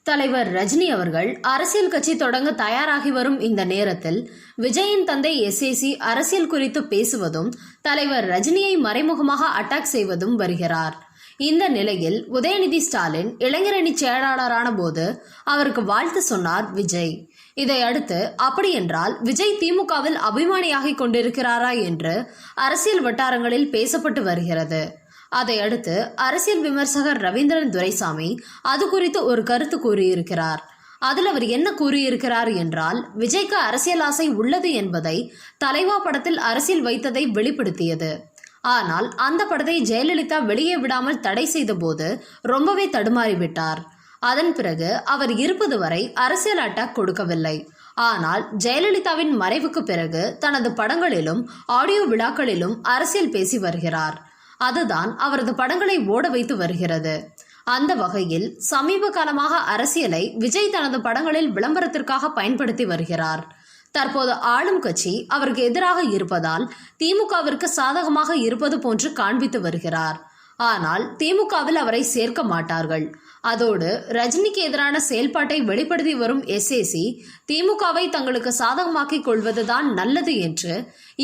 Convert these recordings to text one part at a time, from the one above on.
தலைவர் ரஜினி அவர்கள் அரசியல் கட்சி தொடங்க தயாராகி வரும் இந்த நேரத்தில் விஜயின் தந்தை எஸ்ஏசி அரசியல் குறித்து பேசுவதும் தலைவர் ரஜினியை மறைமுகமாக அட்டாக் செய்வதும் வருகிறார். இந்த நிலையில் உதயநிதி ஸ்டாலின் இளைஞரணி செயலாளரான போது அவருக்கு வாழ்த்து சொன்னார் விஜய். இதையடுத்து அப்படியென்றால் விஜய் திமுகவில் அபிமானியாகி கொண்டிருக்கிறாரா என்று அரசியல் வட்டாரங்களில் பேசப்பட்டு வருகிறது. அதையடுத்து அரசியல் விமர்சகர் ரவீந்திரன் துரைசாமி அது குறித்து ஒரு கருத்து கூறியிருக்கிறார். அதில் அவர் என்ன கூறியிருக்கிறார் என்றால், விஜய்க்கு அரசியல் ஆசை உள்ளது என்பதை தலைவா படத்தில் அரசியல் வைத்ததை வெளிப்படுத்தியது. ஆனால் அந்த படத்தை ஜெயலலிதா வெளியே விடாமல் தடை செய்த போது ரொம்பவே தடுமாறிவிட்டார். அதன் பிறகு அவர் இருப்பது வரை அரசியல் அட்டாக் கொடுக்கவில்லை. ஆனால் ஜெயலலிதாவின் மறைவுக்கு பிறகு தனது படங்களிலும் ஆடியோ விழாக்களிலும் அரசியல் பேசி வருகிறார். அதுதான் அவரது படங்களை ஓட வைத்து வருகிறது. அந்த வகையில் சமீப காலமாக அரசியலை விஜய் தனது படங்களில் விளம்பரத்திற்காக பயன்படுத்தி வருகிறார். தற்போது ஆளும் கட்சி அவருக்கு எதிராக இருப்பதால் திமுகவிற்கு சாதகமாக இருப்பது போன்று காண்பித்து வருகிறார். ஆனால் திமுகவில் அவரை சேர்க்க மாட்டார்கள். அதோடு ரஜினிக்கு எதிரான செயல்பாட்டை வெளிப்படுத்தி வரும் எஸ்ஏசி திமுகவை தங்களுக்கு சாதகமாக்கிக் கொள்வதுதான் நல்லது என்று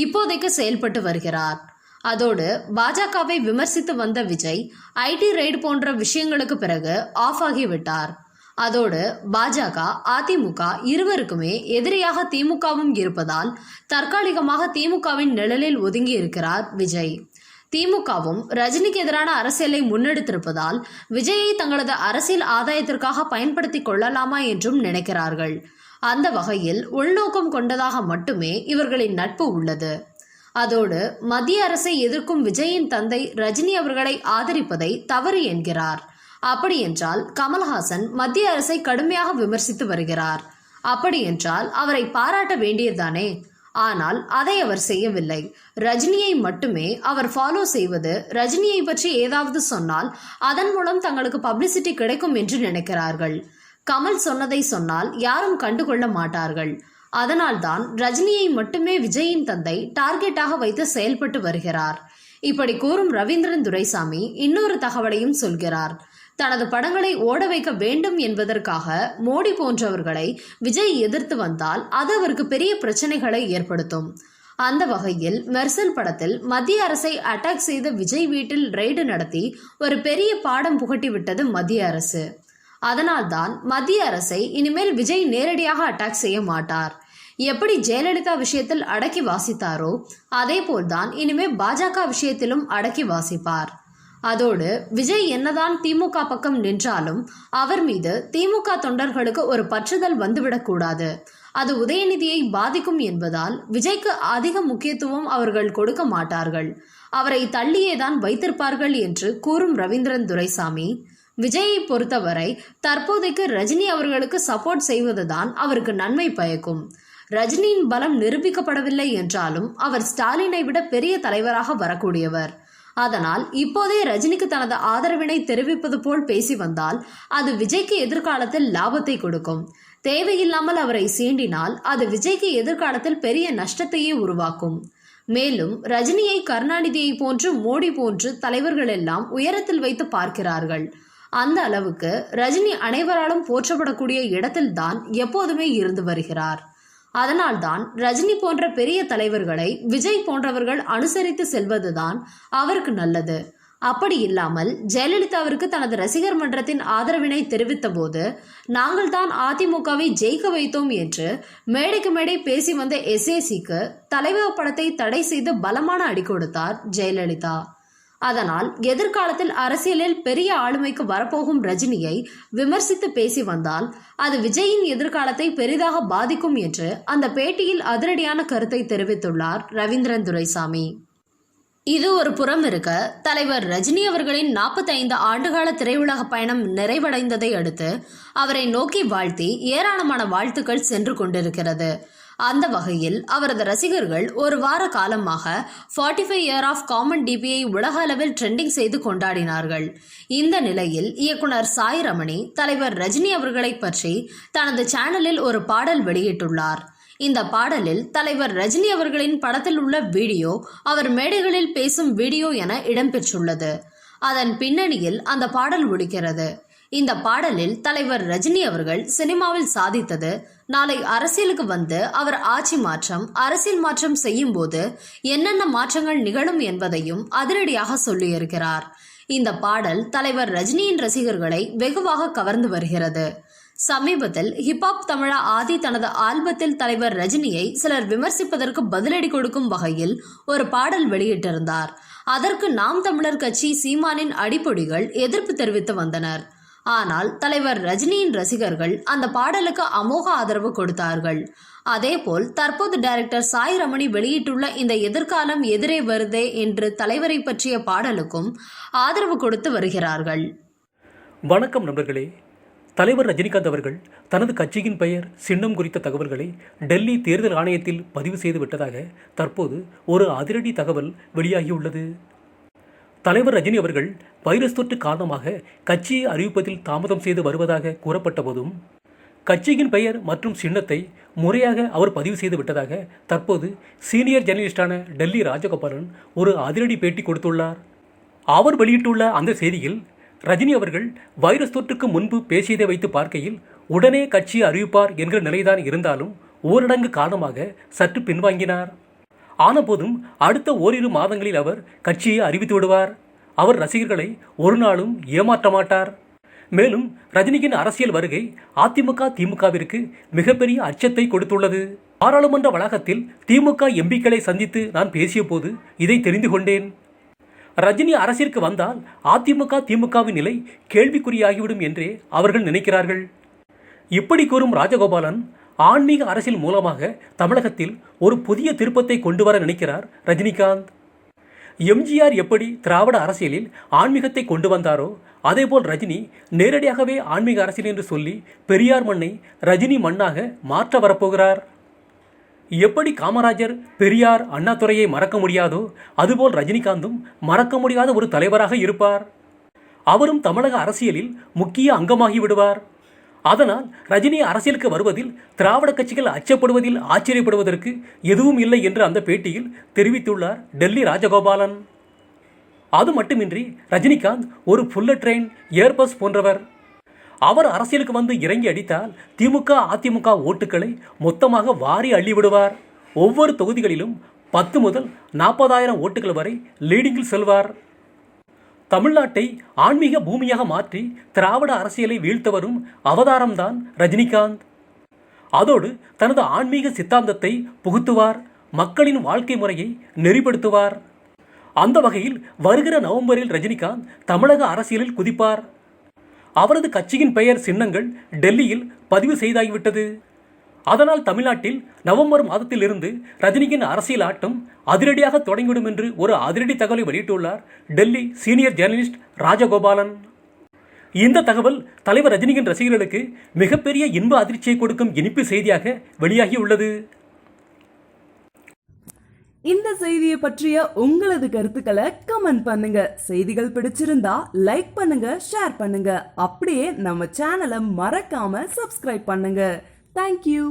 இப்போதைக்கு செயல்பட்டு வருகிறார். அதோடு பாஜகவை விமர்சித்து வந்த விஜய் ஐடி ரெய்டு போன்ற விஷயங்களுக்கு பிறகு ஆஃப் ஆகிவிட்டார். அதோடு பாஜக அதிமுக இருவருக்குமே எதிரியாக திமுகவும் இருப்பதால் தற்காலிகமாக திமுகவின் நிழலில் ஒதுங்கி இருக்கிறார் விஜய். திமுகவும் ரஜினிக்கு எதிரான அரசியலை முன்னெடுத்திருப்பதால் விஜயை தங்களது அரசியல் ஆதாயத்திற்காக பயன்படுத்தி கொள்ளலாமா என்றும் நினைக்கிறார்கள். அந்த வகையில் உள்நோக்கம் கொண்டதாக மட்டுமே இவர்களின் நட்பு உள்ளது. அதோடு மத்திய அரசை எதிர்க்கும் விஜயின் தந்தை ரஜினி அவர்களை ஆதரிப்பதை தவறு என்கிறார். அப்படியென்றால் கமல்ஹாசன் மத்திய அரசை கடுமையாக விமர்சித்து வருகிறார். அப்படியென்றால் அவரை பாராட்ட வேண்டியதுதானே. ஆனால் அதை அவர் செய்யவில்லை. ரஜினியை மட்டுமே அவர் ஃபாலோ செய்வது, ரஜினியை பற்றி ஏதாவது சொன்னால் அதன் மூலம் தங்களுக்கு பப்ளிசிட்டி கிடைக்கும் என்று நினைக்கிறார்கள். கமல் சொன்னதை சொன்னால் யாரும் கண்டுகொள்ள மாட்டார்கள். அதனால்தான் ரஜினியை மட்டுமே விஜயின் தந்தை டார்கெட்டாக வைத்து செயல்பட்டு வருகிறார். இப்படி கூறும் ரவீந்திரன் துரைசாமி இன்னொரு தகவலையும் சொல்கிறார். தனது படங்களை ஓட வைக்க வேண்டும் என்பதற்காக மோடி போன்றவர்களை விஜய் எதிர்த்து வந்தால் அது அவருக்கு பெரிய பிரச்சனைகளை ஏற்படுத்தும். அந்த வகையில் மெர்சல் படத்தில் மத்திய அரசை அட்டாக் செய்த விஜய் வீட்டில் ரெய்டு நடத்தி ஒரு பெரிய பாடம் புகட்டிவிட்டது மத்திய அரசு. அதனால்தான் மத்திய அரசை இனிமேல் விஜய் நேரடியாக அட்டாக் செய்ய மாட்டார். எப்படி ஜெயலலிதா விஷயத்தில் அடக்கி வாசித்தாரோ அதே போல்தான் இனிமே பாஜக விஷயத்திலும் அடக்கி வாசிப்பார். அதோடு விஜய் என்னதான் திமுக பக்கம் நின்றாலும் அவர் மீது திமுக தொண்டர்களுக்கு ஒரு பற்றுதல் வந்துவிடக்கூடாது. அது உதயநிதியை பாதிக்கும் என்பதால் விஜய்க்கு அதிக முக்கியத்துவம் அவர்கள் கொடுக்க மாட்டார்கள். அவரை தள்ளியேதான் வைத்திருப்பார்கள் என்று கூறும் ரவீந்திரன் துரைசாமி, விஜயை பொறுத்தவரை தற்போதைக்கு ரஜினி அவர்களுக்கு சப்போர்ட் செய்வதுதான் அவருக்கு நன்மை பயக்கும். ரஜினியின் பலம் நிரூபிக்கப்படவில்லை என்றாலும் அவர் ஸ்டாலினை விட பெரிய தலைவராக வரக்கூடியவர். அதனால் இப்போதே ரஜினிக்கு தனது ஆதரவினை தெரிவிப்பது போல் பேசி வந்தால் அது விஜய்க்கு எதிர்காலத்தில் லாபத்தை கொடுக்கும். தேவையில்லாமல் அவரை சீண்டினால் அது விஜய்க்கு எதிர்காலத்தில் பெரிய நஷ்டத்தையே உருவாக்கும். மேலும் ரஜினியை கருணாநிதியை போன்று மோடி போன்று தலைவர்கள் எல்லாம் உயரத்தில் வைத்து பார்க்கிறார்கள். அந்த அளவுக்கு ரஜினி அனைவராலும் போற்றப்படக்கூடிய இடத்தில்தான் எப்போதுமே இருந்து வருகிறார். அதனால்தான் ரஜினி போன்ற பெரிய தலைவர்களை விஜய் போன்றவர்கள் அனுசரித்து செல்வதுதான் அவருக்கு நல்லது. அப்படி இல்லாமல் ஜெயலலிதாவிற்கு தனது ரசிகர் மன்றத்தின் ஆதரவினை தெரிவித்த போது நாங்கள் தான் அதிமுகவை ஜெயிக்க வைத்தோம் என்று மேடைக்கு மேடை பேசி வந்த எஸ்ஏசிக்கு தலைவா படத்தை தடை செய்து பலமான அடி கொடுத்தார் ஜெயலலிதா. அதனால் எதிர்காலத்தில் அரசியலில் பெரிய ஆளுமைக்கு வரப்போகும் ரஜினியை விமர்சித்து பேசி வந்தால் அது விஜயின் எதிர்காலத்தை பெரிதாக பாதிக்கும் என்று அந்த பேட்டியில் அதிரடியான கருத்தை தெரிவித்துள்ளார் ரவீந்திரன் துரைசாமி. இது ஒரு புறம் இருக்க, தலைவர் ரஜினி அவர்களின் 45 ஆண்டுகால திரையுலக பயணம் நிறைவடைந்ததை அடுத்து அவரை நோக்கி வாழ்த்தி ஏராளமான வாழ்த்துக்கள் சென்று கொண்டிருக்கிறது. அந்த வகையில் அவரது ரசிகர்கள் ஒரு வார காலமாக 45 இயர் ஆஃப் காமன் டிபியை உலக அளவில் ட்ரெண்டிங் செய்து கொண்டாடினார்கள். இந்த நிலையில் இயக்குனர் சாய் ரமணி தலைவர் ரஜினி அவர்களை பற்றி தனது சேனலில் ஒரு பாடல் வெளியிட்டுள்ளார். இந்த பாடலில் தலைவர் ரஜினி அவர்களின் படத்தில் உள்ள வீடியோ அவர் மேடைகளில் பேசும் வீடியோ என இடம்பெற்றுள்ளது. அதன் பின்னணியில் அந்த பாடல் ஒலிக்கிறது. இந்த பாடலில் தலைவர் ரஜினி அவர்கள் சினிமாவில் சாதித்தது, நாளை அரசியலுக்கு வந்து அவர் ஆட்சி மாற்றம், அரசியல் மாற்றம் செய்யும் போது என்னென்ன மாற்றங்கள் நிகழும் என்பதையும் அதிரடியாக சொல்லியிருக்கிறார். இந்த பாடல் தலைவர் ரஜினியின் ரசிகர்களை வெகுவாக கவர்ந்து வருகிறது. சமீபத்தில் ஹிப்ஹாப் தமிழா ஆதி தனது ஆல்பத்தில் தலைவர் ரஜினியை சிலர் விமர்சிப்பதற்கு பதிலடி கொடுக்கும் வகையில் ஒரு பாடல் வெளியிட்டிருந்தார். அதற்கு நாம் தமிழர் கட்சி சீமானின் அடிப்பொடிகள் எதிர்ப்பு தெரிவித்து வந்தனர். ஆனால் தலைவர் ரஜினியின் ரசிகர்கள் அந்த பாடலுக்கு அமோக ஆதரவு கொடுத்தார்கள். அதேபோல் தற்போது டைரக்டர் சாய் ரமணி வெளியிட்டுள்ள இந்த எதிர்காலம் எதிரே வருதே என்று தலைவரை பற்றிய பாடலுக்கும் ஆதரவு கொடுத்து வருகிறார்கள். வணக்கம் நண்பர்களே. தலைவர் ரஜினிகாந்த் அவர்கள் தனது கட்சியின் பெயர், சின்னம் குறித்த தகவல்களை டெல்லி தேர்தல் ஆணையத்தில் பதிவு செய்து விட்டதாக தற்போது ஒரு அதிரடி தகவல் வெளியாகியுள்ளது. தலைவர் ரஜினி அவர்கள் வைரஸ் தொற்று காரணமாக கட்சியை அறிவிப்பதில் தாமதம் செய்து வருவதாக கூறப்பட்ட போதும் கட்சியின் பெயர் மற்றும் சின்னத்தை முறையாக அவர் பதிவு செய்து விட்டதாக தற்போது சீனியர் ஜேர்னலிஸ்டான டெல்லி ராஜகோபாலன் ஒரு அதிரடி பேட்டி கொடுத்துள்ளார். அவர் வெளியிட்டுள்ள அந்த செய்தியில் ரஜினி அவர்கள் வைரஸ் தொற்றுக்கு முன்பு பேசியதை வைத்து பார்க்கையில் உடனே கட்சியை அறிவிப்பார் என்கிற நிலைதான் இருந்தாலும் ஊரடங்கு காரணமாக சற்று பின்வாங்கினார். ஆனபோதும் அடுத்த ஓரிரு மாதங்களில் அவர் கட்சியை அறிவித்து விடுவார். அவர் ரசிகர்களை ஒரு நாளும் ஏமாற்ற மாட்டார். மேலும் ரஜினியின் அரசியல் வருகை அதிமுக திமுகவிற்கு மிகப்பெரிய அச்சத்தை கொடுத்துள்ளது. பாராளுமன்ற வளாகத்தில் திமுக எம்பிக்களை சந்தித்து நான் பேசிய போது இதை தெரிந்து கொண்டேன். ரஜினி அரசிற்கு வந்தால் அதிமுக திமுகவின் நிலை கேள்விக்குறியாகிவிடும் என்றே அவர்கள் நினைக்கிறார்கள். இப்படி கூறும் ராஜகோபாலன் ஆன்மீக அரசியல் மூலமாக தமிழகத்தில் ஒரு புதிய திருப்பத்தை கொண்டு வர நினைக்கிறார் ரஜினிகாந்த். எம்ஜிஆர் எப்படி திராவிட அரசியலில் ஆன்மீகத்தை கொண்டு வந்தாரோ அதேபோல் ரஜினி நேரடியாகவே ஆன்மீக அரசியல் என்று சொல்லி பெரியார் மண்ணை ரஜினி மண்ணாக மாற்ற வரப்போகிறார். எப்படி காமராஜர், பெரியார், அண்ணாதுரையை மறக்க முடியாதோ அதுபோல் ரஜினிகாந்தும் மறக்க முடியாத ஒரு தலைவராக இருப்பார். அவரும் தமிழக அரசியலில் முக்கிய அங்கமாகி விடுவார். அதனால் ரஜினி அரசியலுக்கு வருவதில் திராவிட கட்சிகள் அச்சப்படுவதில் ஆச்சரியப்படுவதற்கு எதுவும் இல்லை என்று அந்த பேட்டியில் தெரிவித்துள்ளார் டெல்லி ராஜகோபாலன். அது மட்டுமின்றி ரஜினிகாந்த் ஒரு புல்லட் ட்ரெயின், ஏர்பஸ் போன்றவர். அவர் அரசியலுக்கு வந்து இறங்கி அடித்தால் திமுக அதிமுக ஓட்டுக்களை மொத்தமாக வாரி அள்ளிவிடுவார். ஒவ்வொரு தொகுதிகளிலும் 10 முதல் 40,000 ஓட்டுகள் வரை லீடிங்கில் செல்வார். தமிழ்நாட்டை ஆன்மீக பூமியாக மாற்றி திராவிட அரசியலை வீழ்த்த வரும் அவதாரம்தான் ரஜினிகாந்த். அதோடு தனது ஆன்மீக சித்தாந்தத்தை புகுத்துவார். மக்களின் வாழ்க்கை முறையை நெறிப்படுத்துவார். அந்த வகையில் வருகிற நவம்பரில் ரஜினிகாந்த் தமிழக அரசியலில் குதிப்பார். அவரது கட்சியின் பெயர், சின்னங்கள் டெல்லியில் பதிவு செய்தாகிவிட்டது. அதனால் தமிழ்நாட்டில் நவம்பர் மாதத்தில் இருந்து ரஜினியின் அரசியல் ஆட்டம் அதிரடியாக தொடங்கிவிடும் என்று ஒரு அதிரடி தகவலை வெளியிட்டுள்ளார் டெல்லி சீனியர் ஜேர்னலிஸ்ட் ராஜகோபாலன். இந்த தகவல் தலைவர் ரஜினியின் ரசிகர்களுக்கு மிகப்பெரிய இன்ப அதிர்ச்சியை கொடுக்கும் இனிப்பு செய்தியாக வெளியாகியுள்ளது. இந்த செய்தியை பற்றிய உங்களது கருத்துக்களை கமெண்ட் பண்ணுங்க. செய்திகள் பிடிச்சிருந்தா லைக் பண்ணுங்க, ஷேர் பண்ணுங்க. அப்படியே நம்ம சேனலை மறக்காம சப்ஸ்கிரைப் பண்ணுங்க. Thank you.